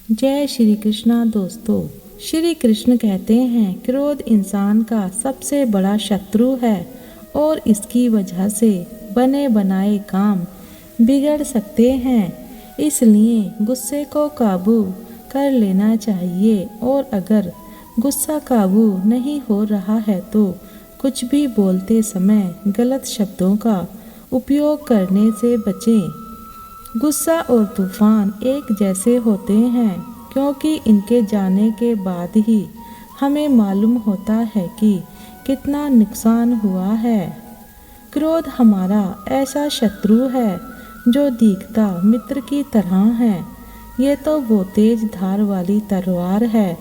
जय श्री कृष्णा दोस्तों। श्री कृष्ण कहते हैं क्रोध इंसान का सबसे बड़ा शत्रु है और इसकी वजह से बने बनाए काम बिगड़ सकते हैं। इसलिए गुस्से को काबू कर लेना चाहिए और अगर गुस्सा काबू नहीं हो रहा है तो कुछ भी बोलते समय गलत शब्दों का उपयोग करने से बचें। गुस्सा और तूफान एक जैसे होते हैं क्योंकि इनके जाने के बाद ही हमें मालूम होता है कि कितना नुकसान हुआ है। क्रोध हमारा ऐसा शत्रु है जो दिखता मित्र की तरह है। ये तो वो तेज धार वाली तलवार है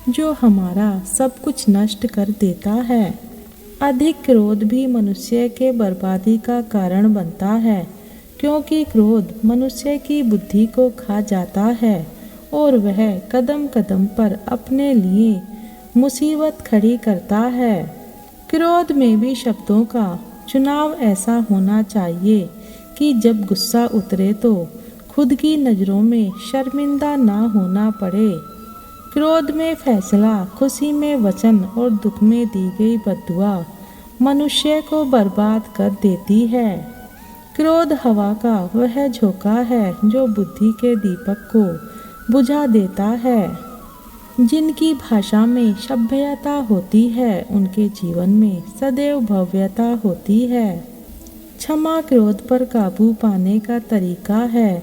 जो हमारा सब कुछ नष्ट कर देता है। अधिक क्रोध भी मनुष्य के बर्बादी का कारण बनता है क्योंकि क्रोध मनुष्य की बुद्धि को खा जाता है और वह कदम कदम पर अपने लिए मुसीबत खड़ी करता है। क्रोध में भी शब्दों का चुनाव ऐसा होना चाहिए कि जब गुस्सा उतरे तो खुद की नज़रों में शर्मिंदा ना होना पड़े। क्रोध में फैसला, खुशी में वचन और दुख में दी गई बद्दुआ मनुष्य को बर्बाद कर देती है। क्रोध हवा का वह झोंका है जो बुद्धि के दीपक को बुझा देता है। जिनकी भाषा में सभ्यता होती है उनके जीवन में सदैव भव्यता होती है। क्षमा क्रोध पर काबू पाने का तरीका है।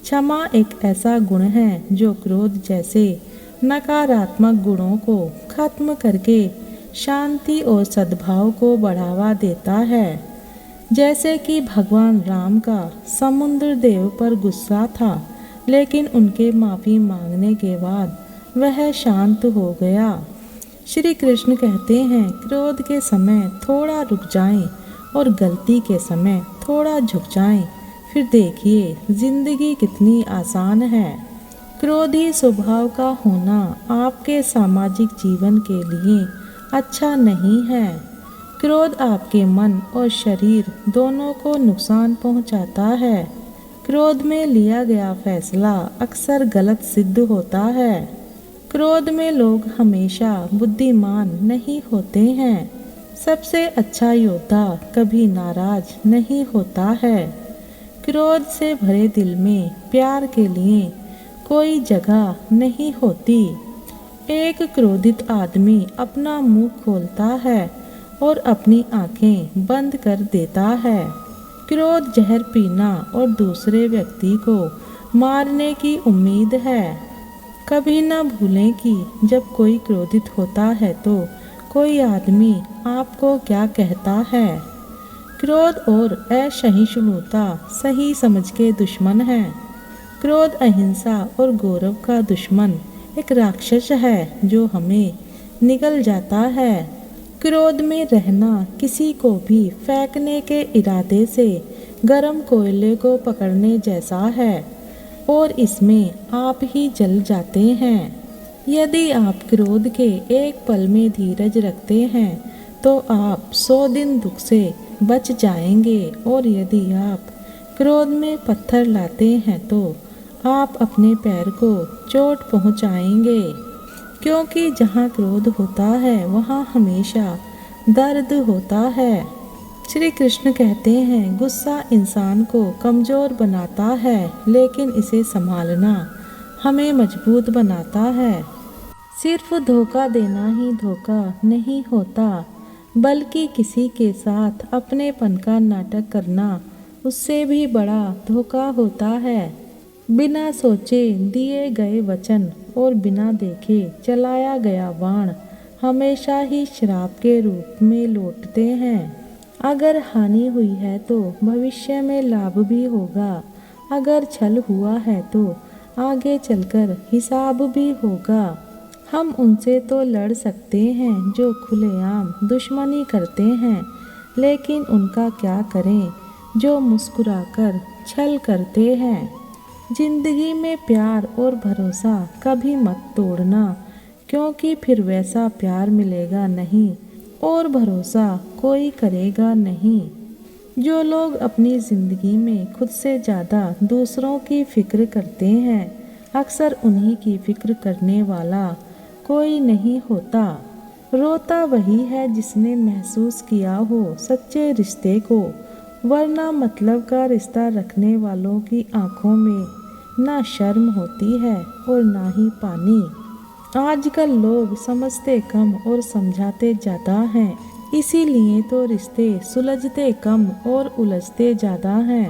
क्षमा एक ऐसा गुण है जो क्रोध जैसे नकारात्मक गुणों को खत्म करके शांति और सद्भाव को बढ़ावा देता है। जैसे कि भगवान राम का समुद्र देव पर गुस्सा था लेकिन उनके माफ़ी मांगने के बाद वह शांत हो गया। श्री कृष्ण कहते हैं क्रोध के समय थोड़ा रुक जाएं और गलती के समय थोड़ा झुक जाएं, फिर देखिए जिंदगी कितनी आसान है। क्रोधी स्वभाव का होना आपके सामाजिक जीवन के लिए अच्छा नहीं है। क्रोध आपके मन और शरीर दोनों को नुकसान पहुंचाता है। क्रोध में लिया गया फैसला अक्सर गलत सिद्ध होता है। क्रोध में लोग हमेशा बुद्धिमान नहीं होते हैं। सबसे अच्छा योद्धा कभी नाराज नहीं होता है। क्रोध से भरे दिल में प्यार के लिए कोई जगह नहीं होती। एक क्रोधित आदमी अपना मुंह खोलता है और अपनी आंखें बंद कर देता है। क्रोध जहर पीना और दूसरे व्यक्ति को मारने की उम्मीद है। कभी न भूलें कि जब कोई क्रोधित होता है तो कोई आदमी आपको क्या कहता है। क्रोध और असहिष्णुता सही समझ के दुश्मन है। क्रोध अहिंसा और गौरव का दुश्मन एक राक्षस है जो हमें निगल जाता है। क्रोध में रहना किसी को भी फेंकने के इरादे से गर्म कोयले को पकड़ने जैसा है और इसमें आप ही जल जाते हैं। यदि आप क्रोध के एक पल में धीरज रखते हैं तो आप 100 दिन दुख से बच जाएंगे और यदि आप क्रोध में पत्थर लाते हैं तो आप अपने पैर को चोट पहुंचाएंगे। क्योंकि जहाँ क्रोध होता है वहाँ हमेशा दर्द होता है। श्री कृष्ण कहते हैं गुस्सा इंसान को कमज़ोर बनाता है लेकिन इसे संभालना हमें मजबूत बनाता है। सिर्फ धोखा देना ही धोखा नहीं होता बल्कि किसी के साथ अपनेपन का नाटक करना उससे भी बड़ा धोखा होता है। बिना सोचे दिए गए वचन और बिना देखे चलाया गया बाण हमेशा ही श्राप के रूप में लौटते हैं। अगर हानि हुई है तो भविष्य में लाभ भी होगा। अगर छल हुआ है तो आगे चलकर हिसाब भी होगा। हम उनसे तो लड़ सकते हैं जो खुलेआम दुश्मनी करते हैं, लेकिन उनका क्या करें जो मुस्कुराकर छल करते हैं। जिंदगी में प्यार और भरोसा कभी मत तोड़ना क्योंकि फिर वैसा प्यार मिलेगा नहीं और भरोसा कोई करेगा नहीं। जो लोग अपनी ज़िंदगी में खुद से ज़्यादा दूसरों की फिक्र करते हैं अक्सर उन्हीं की फिक्र करने वाला कोई नहीं होता। रोता वही है जिसने महसूस किया हो सच्चे रिश्ते को, वरना मतलब का रिश्ता रखने वालों की आंखों में ना शर्म होती है और ना ही पानी। आजकल लोग समझते कम और समझाते ज़्यादा हैं, इसीलिए तो रिश्ते सुलझते कम और उलझते ज़्यादा हैं।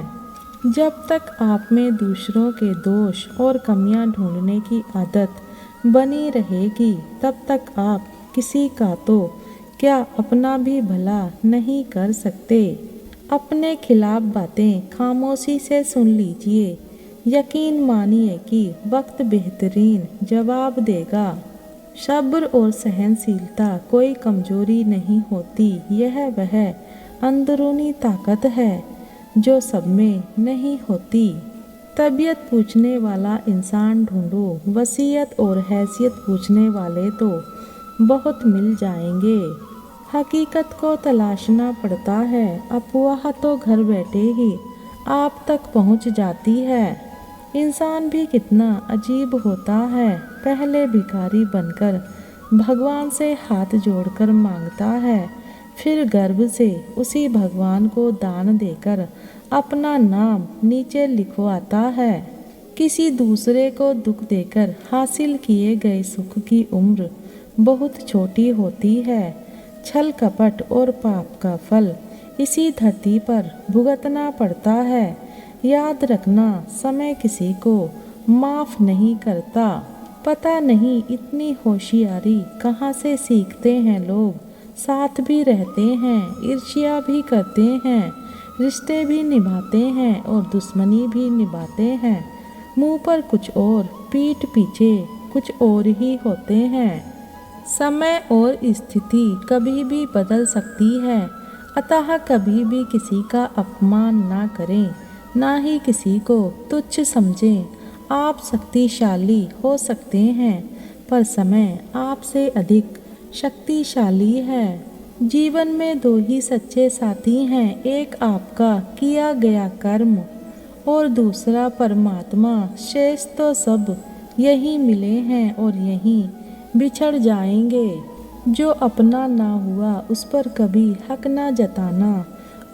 जब तक आप में दूसरों के दोष और कमियां ढूंढने की आदत बनी रहेगी, तब तक आप किसी का तो क्या अपना भी भला नहीं कर सकते। अपने खिलाफ बातें खामोशी से सुन लीजिए, यकीन मानिए कि वक्त बेहतरीन जवाब देगा। सब्र और सहनशीलता कोई कमजोरी नहीं होती, यह वह अंदरूनी ताकत है जो सब में नहीं होती। तबीयत पूछने वाला इंसान ढूंढो, वसीयत और हैसियत पूछने वाले तो बहुत मिल जाएंगे। हकीकत को तलाशना पड़ता है, अफवाह तो घर बैठे ही आप तक पहुंच जाती है। इंसान भी कितना अजीब होता है, पहले भिखारी बनकर भगवान से हाथ जोड़कर मांगता है, फिर गर्व से उसी भगवान को दान देकर अपना नाम नीचे लिखवाता है। किसी दूसरे को दुख देकर हासिल किए गए सुख की उम्र बहुत छोटी होती है। छल कपट और पाप का फल इसी धरती पर भुगतना पड़ता है। याद रखना, समय किसी को माफ नहीं करता। पता नहीं इतनी होशियारी कहाँ से सीखते हैं लोग। साथ भी रहते हैं, ईर्ष्या भी करते हैं, रिश्ते भी निभाते हैं और दुश्मनी भी निभाते हैं। मुंह पर कुछ और, पीठ पीछे कुछ और ही होते हैं। समय और स्थिति कभी भी बदल सकती है, अतः कभी भी किसी का अपमान ना करें, ना ही किसी को तुच्छ समझें। आप शक्तिशाली हो सकते हैं, पर समय आपसे अधिक शक्तिशाली है। जीवन में दो ही सच्चे साथी हैं, एक आपका किया गया कर्म और दूसरा परमात्मा। शेष तो सब यही मिले हैं और यहीं बिछड़ जाएंगे। जो अपना ना हुआ उस पर कभी हक ना जताना,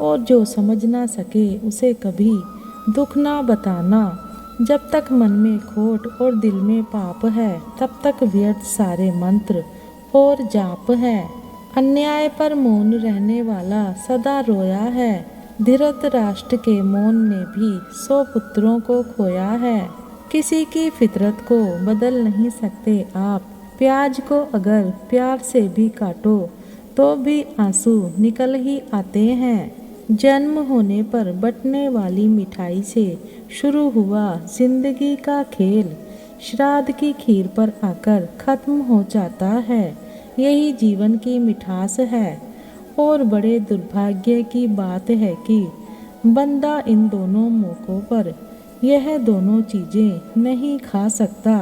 और जो समझ ना सके उसे कभी दुख ना बताना। जब तक मन में खोट और दिल में पाप है, तब तक व्यर्थ सारे मंत्र और जाप है। अन्याय पर मौन रहने वाला सदा रोया है। धृतराष्ट्र के मौन ने भी 100 पुत्रों को खोया है। किसी की फितरत को बदल नहीं सकते आप। प्याज को अगर प्यार से भी काटो तो भी आंसू निकल ही आते हैं। जन्म होने पर बंटने वाली मिठाई से शुरू हुआ जिंदगी का खेल, श्राद्ध की खीर पर आकर खत्म हो जाता है। यही जीवन की मिठास है। और बड़े दुर्भाग्य की बात है कि बंदा इन दोनों मौकों पर यह दोनों चीज़ें नहीं खा सकता।